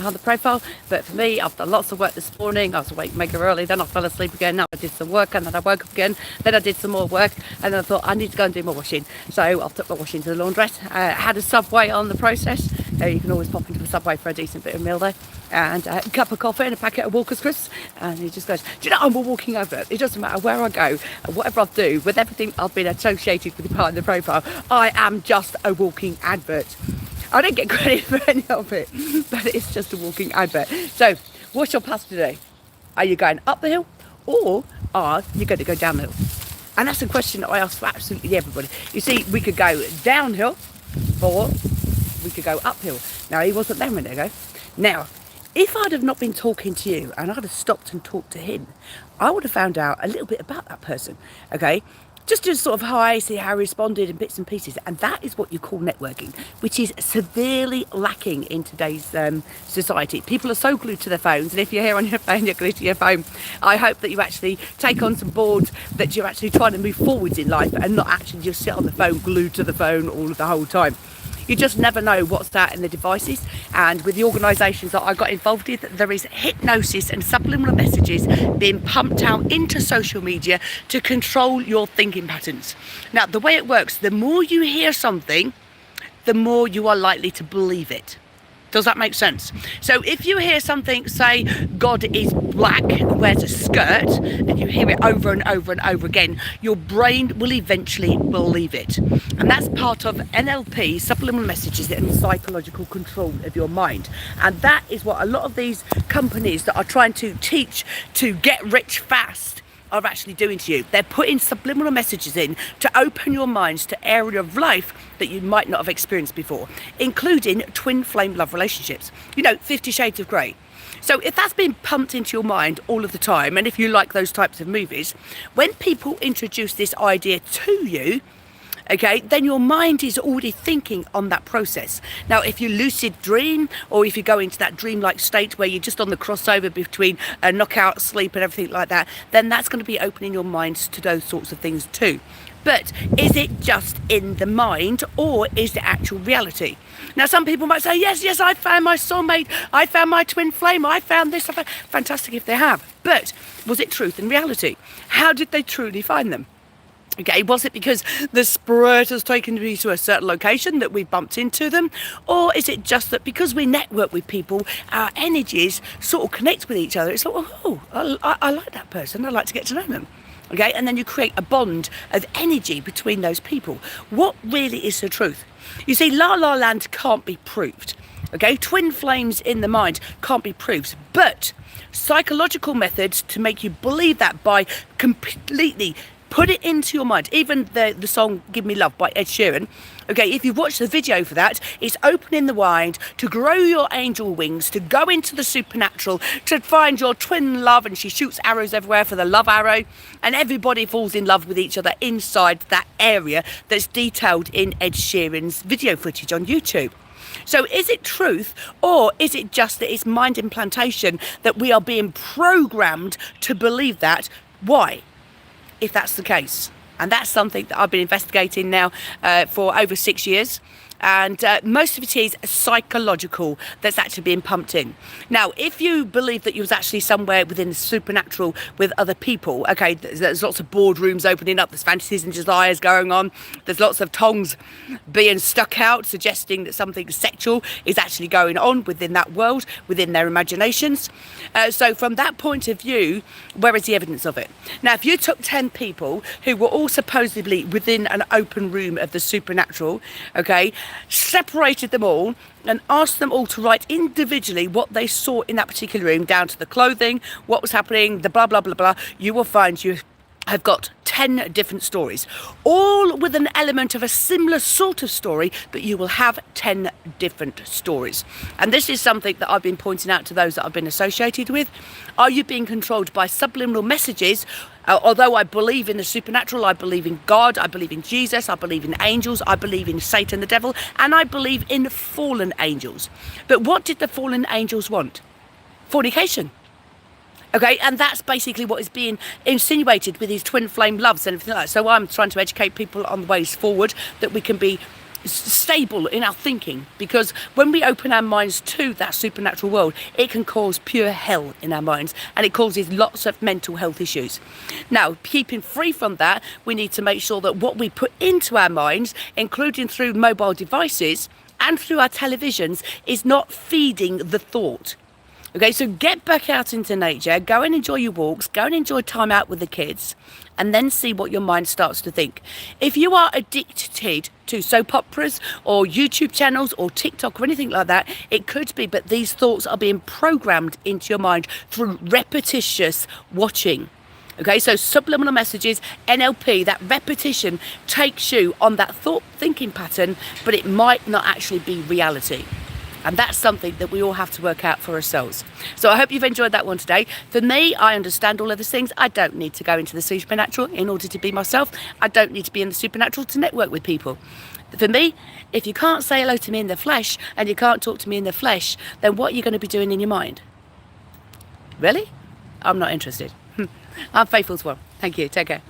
behind the profile. But for me, I've done lots of work this morning. I was awake mega early, then I fell asleep again. Now I did some work, and then I woke up again. Then I did some more work, and then I thought I need to go and do my washing. So I took my washing to the laundress. Had a Subway on the process. You can always pop into a Subway for a decent bit of meal there. And a cup of coffee and a packet of Walker's crisps. And he just goes, do you know, I'm walking over. It doesn't matter where I go, whatever I do, with everything I've been associated with behind the profile, I am just a walking advert. I don't get credit for any of it, but it's just a walking advert. So, what's your path today? Are you going up the hill, or are you going to go down the hill? And that's a question that I ask for absolutely everybody. You see, we could go downhill, or we could go uphill. Now, he wasn't there a minute ago. Now, if I'd have not been talking to you and I'd have stopped and talked to him, I would have found out a little bit about that person, okay? Just to sort of hi, see how he responded and bits and pieces. And that is what you call networking, which is severely lacking in today's society. People are so glued to their phones, and if you're here on your phone, you're glued to your phone. I hope that you actually take on some boards, that you're actually trying to move forwards in life and not actually just sit on the phone, glued to the phone all the whole time. You just never know what's out in the devices, and with the organisations that I got involved with, there is hypnosis and subliminal messages being pumped out into social media to control your thinking patterns. Now, the way it works, the more you hear something, the more you are likely to believe it. Does that make sense? So if you hear something say God is black and wears a skirt, and you hear it over and over and over again, your brain will eventually believe it. And that's part of NLP, subliminal messages, and psychological control of your mind. And that is what a lot of these companies that are trying to teach to get rich fast are actually doing to you. They're putting subliminal messages in to open your minds to area of life that you might not have experienced before, including twin flame love relationships. You know, 50 Shades of Grey. So if that's been pumped into your mind all of the time, and if you like those types of movies, when people introduce this idea to you, okay, then your mind is already thinking on that process. Now, if you lucid dream, or if you go into that dreamlike state where you're just on the crossover between a knockout sleep and everything like that, then that's going to be opening your minds to those sorts of things too. But is it just in the mind, or is it actual reality? Now, some people might say, yes, I found my soulmate, I found my twin flame, I found this. Fantastic if they have. But was it truth and reality? How did they truly find them? Okay, was it because the spirit has taken me to a certain location that we bumped into them? Or is it just that because we network with people, our energies sort of connect with each other? It's like, oh, I like that person, I'd like to get to know them. Okay, and then you create a bond of energy between those people. What really is the truth? You see, La La Land can't be proved. Okay, twin flames in the mind can't be proved. But psychological methods to make you believe that by completely put it into your mind. Even the song Give Me Love by Ed Sheeran, okay, if you've watched the video for that, it's opening the mind to grow your angel wings, to go into the supernatural, to find your twin love, and she shoots arrows everywhere for the love arrow, and everybody falls in love with each other inside that area that's detailed in Ed Sheeran's video footage on YouTube. So is it truth, or is it just that it's mind implantation, that we are being programmed to believe that? Why? If that's the case. And that's something that I've been investigating now for over 6 years. And most of it is psychological that's actually being pumped in. Now, if you believe that you was actually somewhere within the supernatural with other people, okay, there's lots of boardrooms opening up, there's fantasies and desires going on, there's lots of tongues being stuck out, suggesting that something sexual is actually going on within that world, within their imaginations. So from that point of view, where is the evidence of it? Now, if you took 10 people who were all supposedly within an open room of the supernatural, okay, separated them all and asked them all to write individually what they saw in that particular room, down to the clothing, what was happening, the blah, blah, blah, blah, you will find you have got 10 different stories, all with an element of a similar sort of story, but you will have 10 different stories. And this is something that I've been pointing out to those that I've been associated with. Are you being controlled by subliminal messages? Although I believe in the supernatural, I believe in God, I believe in Jesus, I believe in angels, I believe in Satan, the devil, and I believe in fallen angels. But what did the fallen angels want? Fornication. Okay, and that's basically what is being insinuated with these twin flame loves and everything like that. So I'm trying to educate people on the ways forward that we can be stable in our thinking, because when we open our minds to that supernatural world, it can cause pure hell in our minds, and it causes lots of mental health issues. Now, keeping free from that, we need to make sure that what we put into our minds, including through mobile devices and through our televisions, is not feeding the thought. Okay, so get back out into nature, go and enjoy your walks, go and enjoy time out with the kids, and then see what your mind starts to think. If you are addicted to soap operas or YouTube channels or TikTok or anything like that, it could be, but these thoughts are being programmed into your mind through repetitious watching. Okay, so subliminal messages, NLP, that repetition takes you on that thought thinking pattern, but it might not actually be reality. And that's something that we all have to work out for ourselves. So I hope you've enjoyed that one today. For me, I understand all of these things. I don't need to go into the supernatural in order to be myself. I don't need to be in the supernatural to network with people. For me, if you can't say hello to me in the flesh and you can't talk to me in the flesh, then what are you going to be doing in your mind? Really? I'm not interested. I'm Faithful as well. Thank you. Take care.